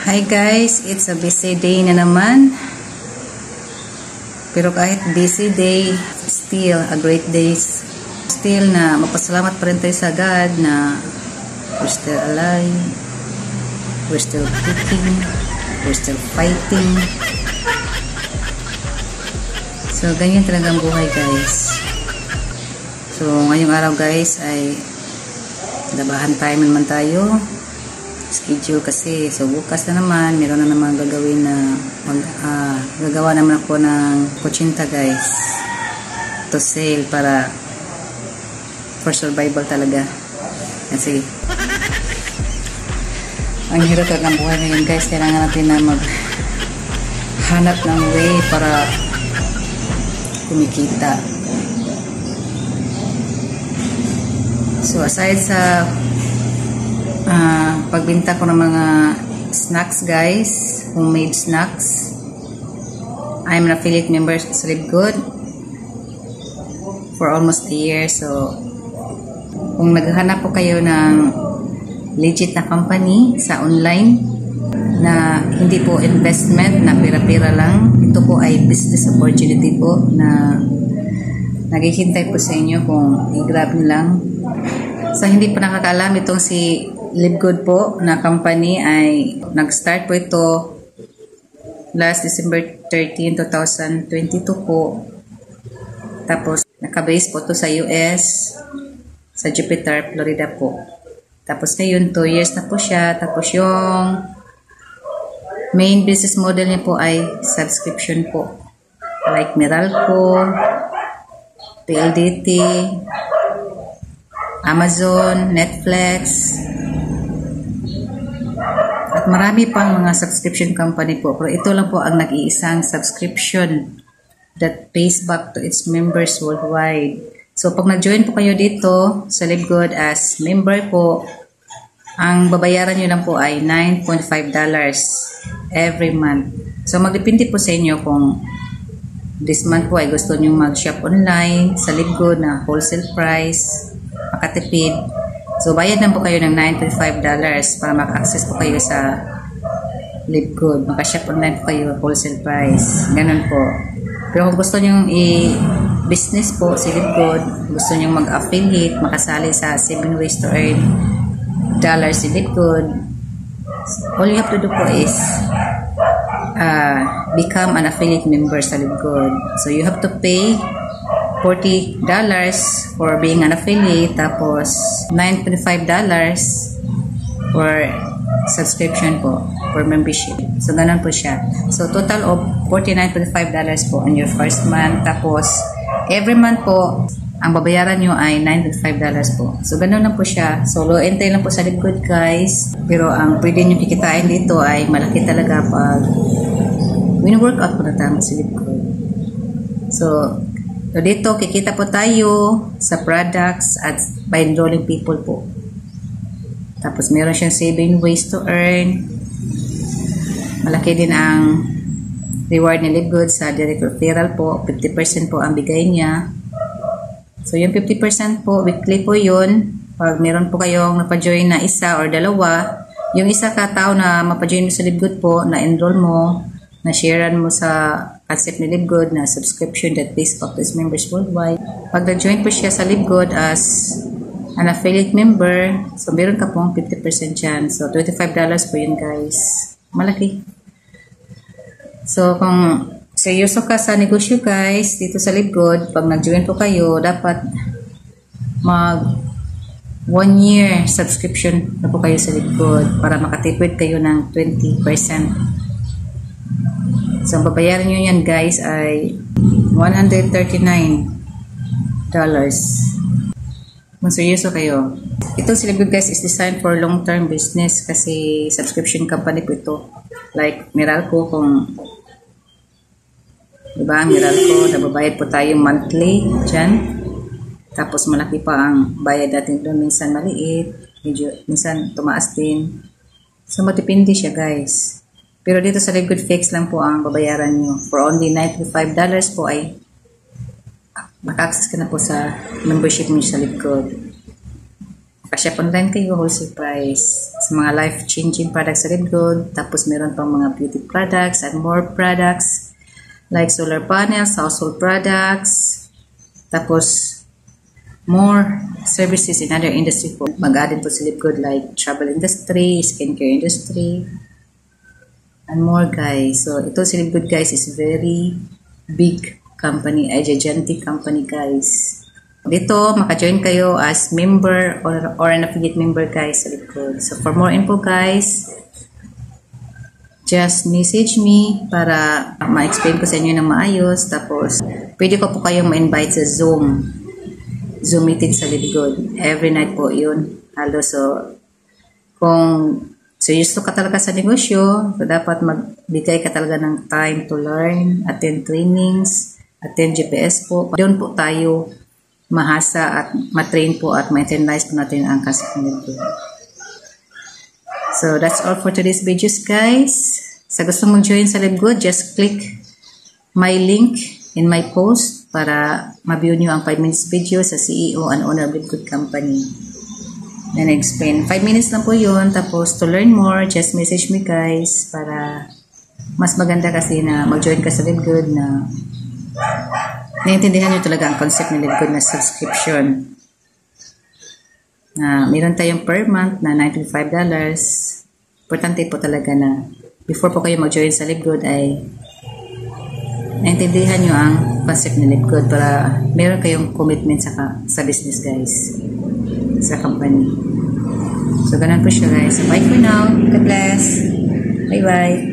Hi guys, it's a busy day na naman. Pero kahit busy day, still a great day. Still na mapasalamat pa rin tayo sa God na we're still alive, we're still kicking, we're still fighting. So ganyan talaga ang buhay guys. So ngayong araw guys ay labahan time naman tayo. Schedule kasi. So bukas na naman, meron na naman gagawin na gagawa naman ako ng kutsinta guys. To sale para for survival talaga. Kasi ang hirap talaga ng buhay ngayon guys. Kailangan natin na maghanap ng way para kumikita. So aside sa pagbinta ko ng mga snacks guys, homemade snacks, I'm an affiliate member sa Libgood for almost a year. So kung naghahanap po kayo ng legit na company sa online na hindi po investment na pira-pira lang, ito po ay business opportunity po na naghihintay po sa inyo kung i-grab nyo lang. So hindi pa nakakaalam, itong si Libgood po na company ay nag-start po ito last December 13, 2022 po. Tapos nakabase po ito sa US, sa Jupiter, Florida po. Tapos ngayon 2 years na po siya. Tapos yung main business model niya po ay subscription po. Like Meralco, PLDT, Amazon, Netflix, at marami pang mga subscription company po. Pero ito lang po ang nag-iisang subscription that pays back to its members worldwide. So pag nag-join po kayo dito sa Libgood as member po, ang babayaran nyo lang po ay $9.5 every month. So magdepende po sa inyo kung this month po ay gusto nyo mag-shop online sa Libgood na wholesale price, makatipid. So, bayad lang po kayo ng $9.5 para maka-access po kayo sa Libgood. Maka-shop online po kayo wholesale price. Ganun po. Pero kung gusto nyo i-business po si Libgood, gusto nyo mag-affiliate, makasali sa 7 ways to earn dollars si Libgood, all you have to do po is become an affiliate member sa Libgood. So, you have to pay $40 for being an affiliate, tapos $9.5 for subscription po, for membership. So, ganun po siya. So, total of $49.5 po on your first month. Tapos, every month po, ang babayaran nyo ay $9.5 po. So, ganun lang po siya. So, low entry lang po sa Libgood guys. Pero ang pwede nyo kikitain dito ay malaki talaga pag win-workout po na tama sa Libgood. So dito, kikita po tayo sa products at by enrolling people po. Tapos, meron siyang 7 ways to earn. Malaki din ang reward ni Libgood sa direct referral po. 50% po ang bigay niya. So, yung 50% po, weekly po yun. Pag meron po kayong napajoin na isa or dalawa, yung isa katao na mapajoin mo sa Libgood po, na-enroll mo, na-sharean mo sa concept ni Libgood na subscription that pays back to its members worldwide. Pag nag-join po siya sa Libgood as an affiliate member, so meron ka pong 50% dyan. So, $25 po yun guys. Malaki. So, kung seryoso ka sa negosyo guys, dito sa Libgood, pag nag-join po kayo, dapat mag 1 year subscription na po kayo sa Libgood para makatipid kayo ng 20%. So, ang babayaran nyo yan guys ay $139. Kung seryoso kayo. Itong si Libgood guys is designed for long-term business kasi subscription company po ito. Like Meralco, kung diba ang Meralco, nababayad po tayo monthly dyan. Tapos malaki pa ang bayad natin doon. Minsan maliit, minsan tumaas din. So, matipindi siya guys. Pero dito sa Libgood fix lang po ang babayaran nyo. For only $95 po ay maka-access ka na po sa membership nyo sa Libgood. Kasi online kayo, wholesale price. Sa mga life-changing products sa Libgood. Tapos meron pang mga beauty products and more products like solar panels, household products. Tapos more services in other industry po. Mag-add po sa Libgood like travel industry, skincare industry, and more guys. So ito si Libgood guys is very big company, a gigantic company guys. Dito, maka-join kayo as member or an affiliate member guys sa Libgood. So, for more info guys, just message me para ma-explain ko sa inyo ng maayos. Tapos, pwede ko po kayong ma-invite sa Zoom meeting sa Libgood. Every night po yun. Halo, so, kung serious ka talaga sa negosyo, so dapat magbigay ka talaga ng time to learn, attend trainings, attend GPS po. Doon po tayo mahasa at matrain po at ma-internalize po natin ang concept ng Libgood. So, that's all for today's videos, guys. Sa gusto mong join sa Libgood, just click my link in my post para ma-view nyo ang 5 minutes video sa CEO and owner of Libgood Company. Then, explain. 5 minutes lang po yun. Tapos, to learn more, just message me, guys, para mas maganda kasi na mag-join ka sa Libgood na naiintindihan nyo talaga ang concept ng Libgood na subscription. Meron tayong per month na $95. Importante po talaga na before po kayo mag-join sa Libgood ay naiintindihan nyo ang concept ng Libgood para meron kayong commitment sa business guys, sa company. So, ganun po siya guys. So, bye for now. God bless. Bye-bye.